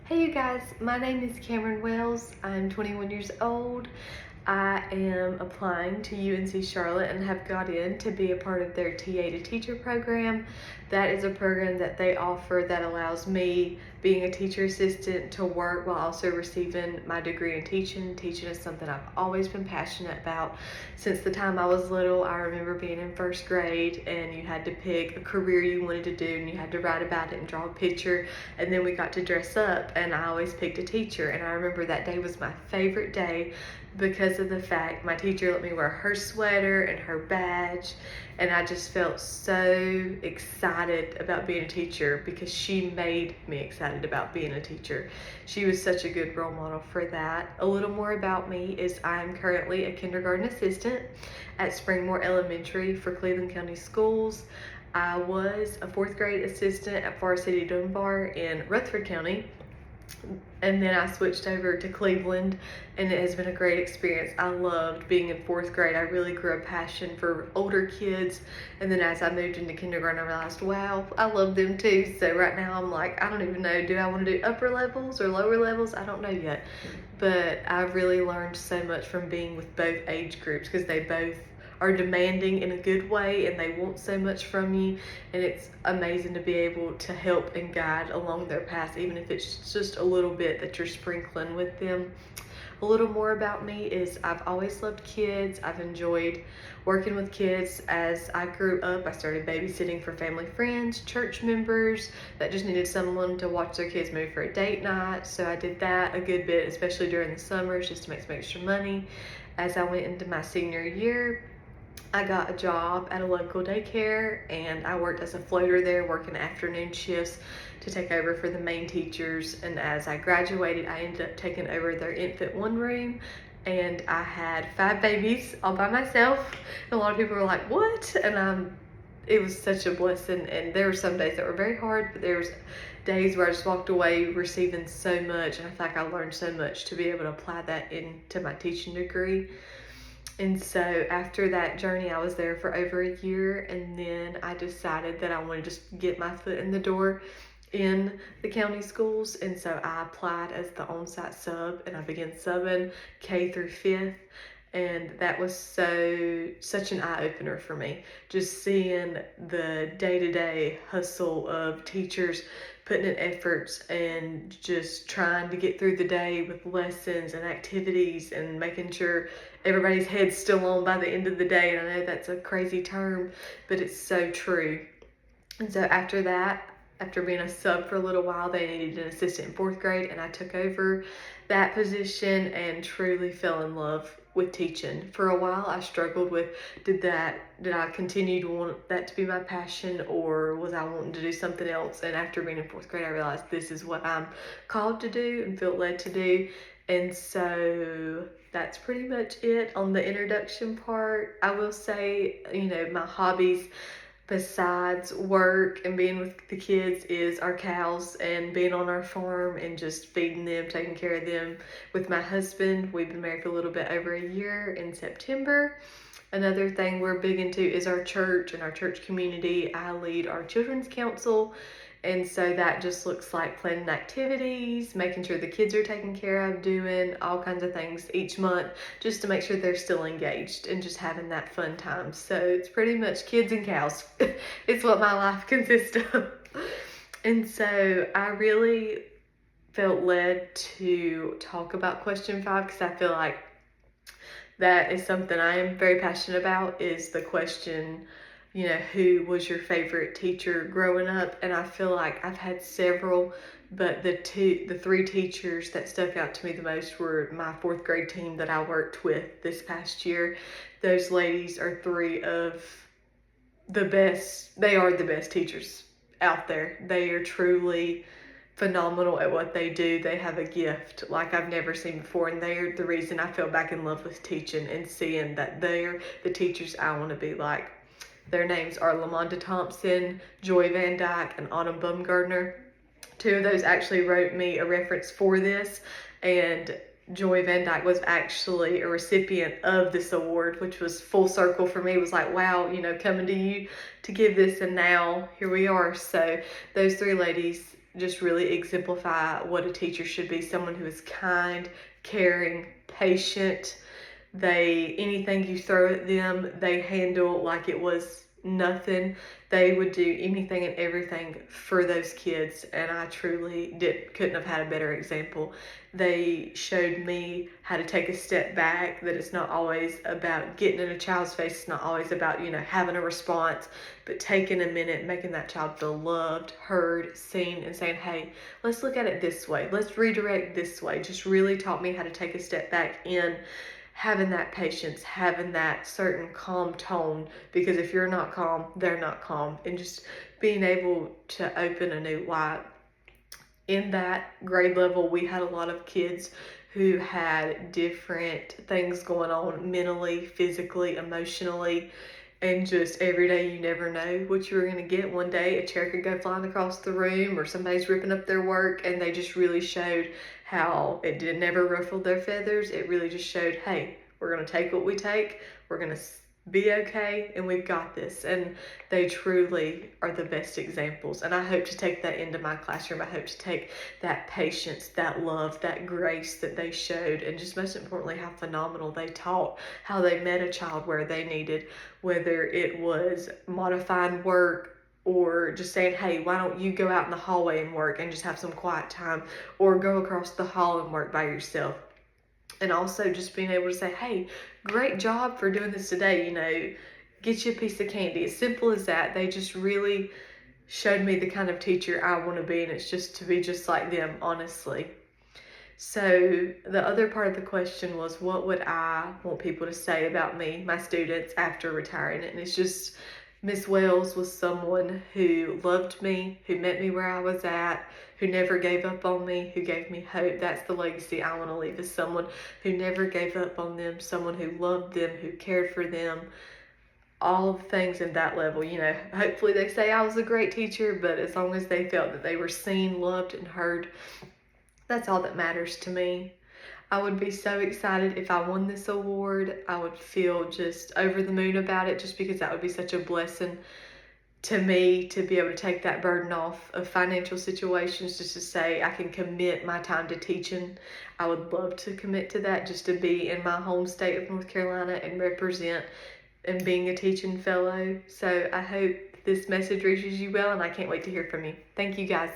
Hey you guys, my name is Cameron Wells. I'm 21 years old. I am applying to UNC Charlotte and have got in to be a part of their TA to Teacher program. That is a program that they offer that allows me, being a teacher assistant, to work while also receiving my degree in teaching. Teaching is something I've always been passionate about. Since the time I was little, I remember being in first grade and you had to pick a career you wanted to do and you had to write about it and draw a picture, and then we got to dress up and I always picked a teacher, and I remember that day was my favorite day because of the fact my teacher let me wear her sweater and her badge, and I just felt so excited about being a teacher because she made me excited about being a teacher. She was such a good role model for that. A little more about me is I'm currently a kindergarten assistant at Springmore Elementary for Cleveland County Schools. I was a fourth grade assistant at Forest City Dunbar in Rutherford County, and then I switched over to Cleveland, and it has been a great experience. I loved being in fourth grade. I really grew a passion for older kids, and then as I moved into kindergarten, I realized, wow, I love them too. So right now I'm like, I don't even know, do I want to do upper levels or lower levels? I don't know yet, but I've really learned so much from being with both age groups because they both are demanding in a good way and they want so much from you, and it's amazing to be able to help and guide along their path, even if it's just a little bit that you're sprinkling with them. A little more about me is I've always loved kids. I've enjoyed working with kids. As I grew up, I started babysitting for family friends, church members that just needed someone to watch their kids move for a date night. So I did that a good bit, especially during the summers, just to make some extra money. As I went into my senior year, I got a job at a local daycare and I worked as a floater there, working afternoon shifts to take over for the main teachers. And as I graduated, I ended up taking over their infant one room, and I had 5 babies all by myself. And a lot of people were like, what? And it was such a blessing. And there were some days that were very hard, but there was days where I just walked away receiving so much, and I feel like I learned so much to be able to apply that into my teaching degree. And so after that journey, I was there for over a year, and then I decided that I wanted to just get my foot in the door in the county schools. And so I applied as the on-site sub, and I began subbing K through 5th. And that was such an eye-opener for me, just seeing the day-to-day hustle of teachers putting in efforts and just trying to get through the day with lessons and activities and making sure everybody's head's still on by the end of the day. And I know that's a crazy term, but it's so true. And so after that, after being a sub for a little while, they needed an assistant in fourth grade, and I took over that position and truly fell in love with teaching. For a while, I struggled with, did I continue to want that to be my passion, or was I wanting to do something else? And after being in fourth grade, I realized this is what I'm called to do and felt led to do. And so that's pretty much it on the introduction part. I will say, my hobbies besides work and being with the kids is our cows and being on our farm and just feeding them, taking care of them with my husband. We've been married for a little bit over a year in September. Another thing we're big into is our church and our church community. I lead our children's council, and so that just looks like planning activities, making sure the kids are taken care of, doing all kinds of things each month just to make sure they're still engaged and just having that fun time. So it's pretty much kids and cows. It's what my life consists of. And so I really felt led to talk about question 5 because I feel like that is something I am very passionate about, is the question, who was your favorite teacher growing up? And I feel like I've had several, but the 3 teachers that stuck out to me the most were my fourth grade team that I worked with this past year. Those ladies are 3 of the best. They are the best teachers out there. They are truly phenomenal at what they do. They have a gift like I've never seen before, and they're the reason I fell back in love with teaching and seeing that they're the teachers I want to be like. Their names are Lamonda Thompson, Joy Van Dyke, and Autumn Bumgardner. 2 of those actually wrote me a reference for this, and Joy Van Dyke was actually a recipient of this award, which was full circle for me. It was like, wow, coming to you to give this, and now here we are. So those 3 ladies just really exemplify what a teacher should be. Someone who is kind, caring, patient. Anything you throw at them, they handle like it was nothing. They would do anything and everything for those kids, and I truly couldn't have had a better example. They showed me how to take a step back, that it's not always about getting in a child's face, it's not always about, having a response, but taking a minute, making that child feel loved, heard, seen, and saying, hey, let's look at it this way, let's redirect this way. Just really taught me how to take a step back in having that patience, having that certain calm tone, because if you're not calm, they're not calm, and just being able to open a new light. In that grade level, we had a lot of kids who had different things going on mentally, physically, emotionally, and just every day you never know what you were going to get. One day a chair could go flying across the room, or somebody's ripping up their work, and they just really showed how it never ruffled their feathers. It really just showed, hey, we're going to take what we take, we're going to be okay, and we've got this. And they truly are the best examples, and I hope to take that into my classroom. I hope to take that patience, that love, that grace that they showed, and just most importantly, how phenomenal they taught, how they met a child where they needed, whether it was modifying work, or just saying, hey, why don't you go out in the hallway and work and just have some quiet time, or go across the hall and work by yourself. And also just being able to say, hey, great job for doing this today, get you a piece of candy. As simple as that. They just really showed me the kind of teacher I want to be, and it's just to be just like them, honestly. So the other part of the question was, what would I want people to say about me, my students, after retiring? And it's just, Miss Wells was someone who loved me, who met me where I was at, who never gave up on me, who gave me hope. That's the legacy I want to leave, is someone who never gave up on them, someone who loved them, who cared for them, all the things in that level. Hopefully they say I was a great teacher, but as long as they felt that they were seen, loved, and heard, that's all that matters to me. I would be so excited if I won this award. I would feel just over the moon about it, just because that would be such a blessing to me to be able to take that burden off of financial situations, just to say I can commit my time to teaching. I would love to commit to that, just to be in my home state of North Carolina and represent and being a teaching fellow. So I hope this message reaches you well, and I can't wait to hear from you. Thank you, guys.